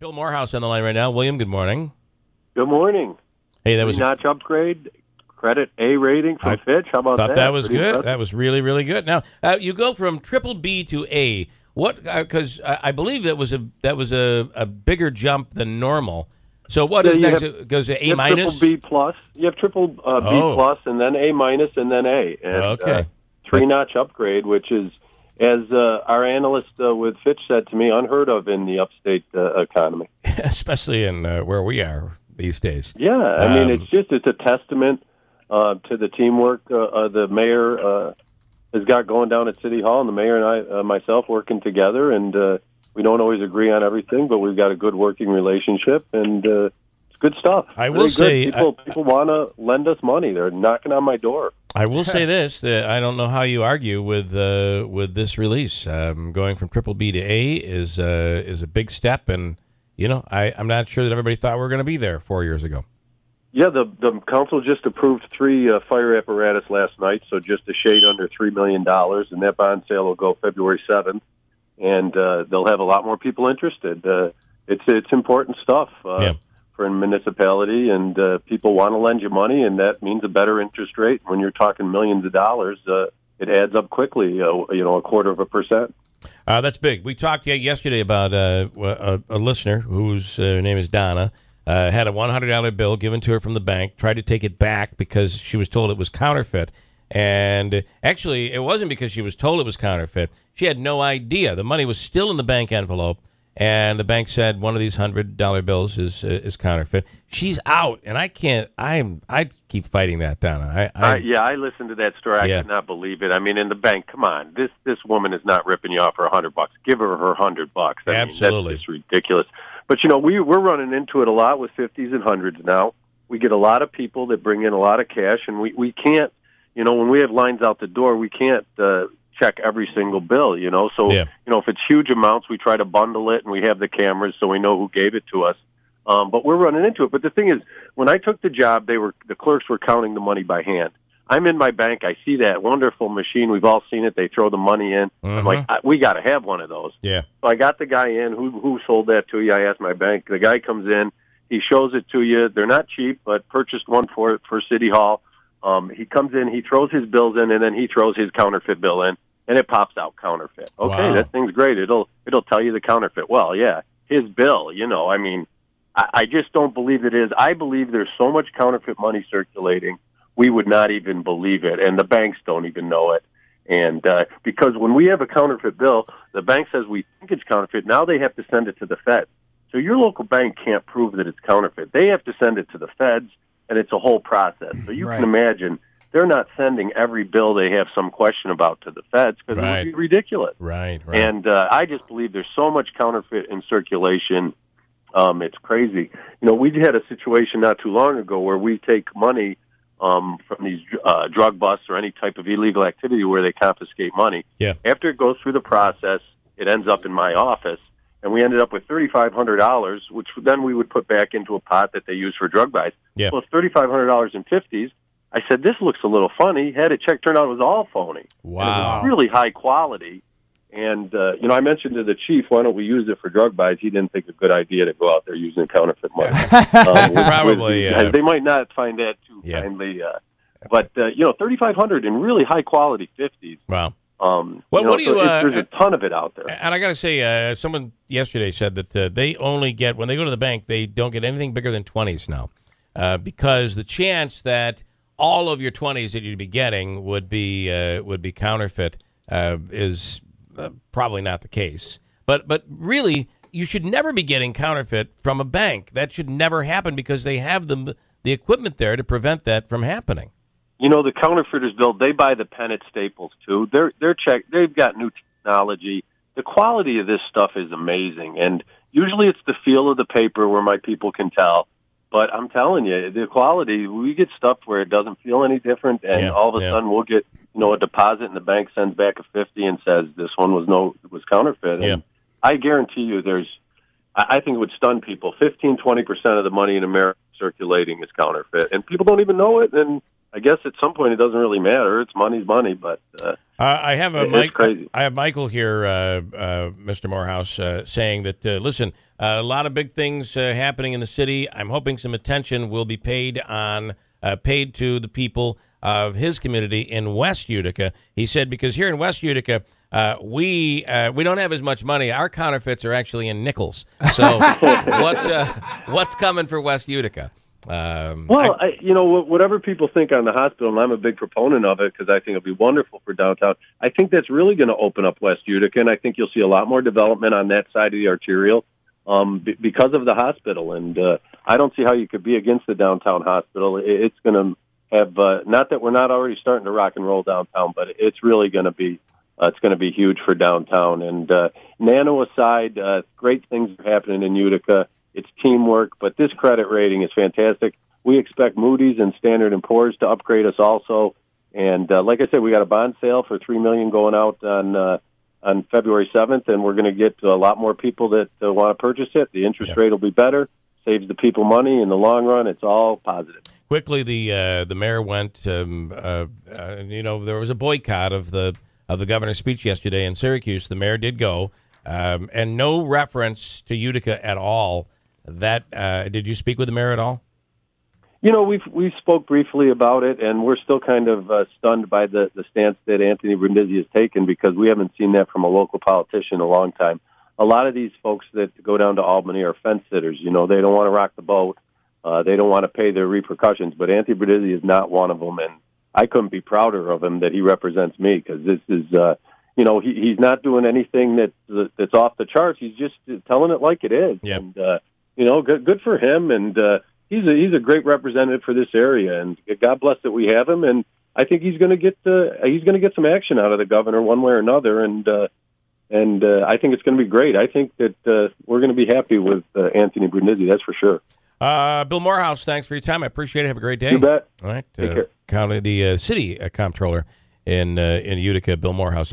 Bill Morehouse on the line right now. William, good morning. Good morning. Hey, that was notch upgrade, credit A rating from Fitch. How about that? Thought that was Pretty good. impressive. That was really, really good. Now you go from triple B to A. What? Because I believe that was a bigger jump than normal. So what is next? It goes to A minus. Triple B plus. You have triple B plus, and then A minus, and then A. And, okay. Three-notch upgrade, which is, as our analyst with Fitch said to me, unheard of in the upstate economy. Especially in where we are these days. Yeah, I mean, it's a testament to the teamwork the mayor has got going down at City Hall, and the mayor and I, myself, working together, and we don't always agree on everything, but we've got a good working relationship, and it's good stuff. I will say, people want to lend us money. They're knocking on my door. I will say this: that I don't know how you argue with this release. Going from triple B to A is a big step, and I'm not sure that everybody thought we were going to be there 4 years ago. Yeah, the council just approved 3 fire apparatus last night, so just a shade under $3 million, and that bond sale will go February 7th, and they'll have a lot more people interested. It's important stuff for a municipality, and people want to lend you money, and that means a better interest rate. When you're talking millions of dollars, it adds up quickly, a 0.25%. That's big. We talked yesterday about a listener whose name is Donna. Had a $100 bill given to her from the bank, tried to take it back because she was told it was counterfeit. And actually, it wasn't because she was told it was counterfeit. She had no idea. The money was still in the bank envelope, and the bank said one of these $100 bills is counterfeit. She's out, and I can't. I keep fighting that, Donna. I listened to that story. I could not believe it. I mean, in the bank, come on, this woman is not ripping you off for $100. Give her her $100. Absolutely, that's just ridiculous. But we're running into it a lot with 50s and 100s now. We get a lot of people that bring in a lot of cash, and we can't. When we have lines out the door, we can't check every single bill. So if it's huge amounts, we try to bundle it, and we have the cameras so we know who gave it to us. But we're running into it. But the thing is, when I took the job, the clerks were counting the money by hand. I'm in my bank. I see that wonderful machine. We've all seen it. They throw the money in. Mm-hmm. I'm like, we got to have one of those. Yeah. So I got the guy in. Who sold that to you? I asked my bank. The guy comes in. He shows it to you. They're not cheap, but purchased one for City Hall. He comes in. He throws his bills in, and then he throws his counterfeit bill in, and it pops out counterfeit. Okay, wow. That thing's great. It'll tell you the counterfeit. Well, yeah, his bill. I mean, I just don't believe it is. I believe there's so much counterfeit money circulating, we would not even believe it, and the banks don't even know it. And because when we have a counterfeit bill, the bank says we think it's counterfeit. Now they have to send it to the Fed. So your local bank can't prove that it's counterfeit. They have to send it to the Feds, and it's a whole process. So you can imagine they're not sending every bill they have some question about to the Feds because it would be ridiculous. Right. And I just believe there's so much counterfeit in circulation. It's crazy. We had a situation not too long ago where we take money from these drug busts or any type of illegal activity where they confiscate money. Yeah. After it goes through the process, it ends up in my office, and we ended up with $3,500, which then we would put back into a pot that they use for drug buys. Yeah. Well, it's $3,500 in 50s. I said, this looks a little funny. Had it checked, turned out it was all phony. Wow. And it was really high quality. And, I mentioned to the chief, why don't we use it for drug buys? He didn't think a good idea to go out there using counterfeit money. Probably. They might not find that too kindly. But, $3,500 in really high-quality 50s. Wow. What do you? There's a ton of it out there. And I got to say, someone yesterday said that they only get, when they go to the bank, they don't get anything bigger than 20s now, because the chance that all of your 20s that you'd be getting would be counterfeit is probably not the case. But really, you should never be getting counterfeit from a bank. That should never happen because they have the equipment there to prevent that from happening. The counterfeiters, Bill, they buy the pen at Staples too. They've got new technology. The quality of this stuff is amazing, and usually it's the feel of the paper where my people can tell. But I'm telling you, the quality, we get stuff where it doesn't feel any different, and all of a sudden we'll get a deposit, and the bank sends back a 50 and says this one was counterfeit. And I guarantee you, I think it would stun people. 15-20% of the money in America circulating is counterfeit, and people don't even know it. And I guess at some point it doesn't really matter. It's money's money, but I have crazy. I have Michael here, Mr. Morehouse, saying that listen, a lot of big things happening in the city. I'm hoping some attention will be paid to the people of his community in West Utica. He said because here in West Utica, we don't have as much money. Our counterfeits are actually in nickels. So what's coming for West Utica? Whatever people think on the hospital, and I'm a big proponent of it because I think it'll be wonderful for downtown. I think that's really going to open up West Utica, and I think you'll see a lot more development on that side of the arterial because of the hospital. And I don't see how you could be against the downtown hospital. It's going to have not that we're not already starting to rock and roll downtown, but it's really going to be huge for downtown. And Nano aside, great things are happening in Utica. It's teamwork, but this credit rating is fantastic. We expect Moody's and Standard & Poor's to upgrade us also. And like I said, we got a bond sale for $3 million going out on February 7th, and we're going to get a lot more people that want to purchase it. The interest rate will be better, saves the people money in the long run. It's all positive. Quickly, the mayor went. There was a boycott of the governor's speech yesterday in Syracuse. The mayor did go, and no reference to Utica at all. Did you speak with the mayor at all? We spoke briefly about it, and we're still kind of stunned by the stance that Anthony Brindisi has taken because we haven't seen that from a local politician in a long time. A lot of these folks that go down to Albany are fence sitters. They don't want to rock the boat. They don't want to pay their repercussions, but Anthony Brindisi is not one of them, and I couldn't be prouder of him that he represents me because this is, he's not doing anything that's off the charts. He's just telling it like it is. Yep. And, good for him, and he's a great representative for this area, and God bless that we have him. And I think he's going to get some action out of the governor one way or another, and I think it's going to be great. I think that we're going to be happy with Anthony Brindisi, that's for sure. Bill Morehouse, thanks for your time. I appreciate it. Have a great day. You bet. All right, Take care. The city comptroller in Utica, Bill Morehouse.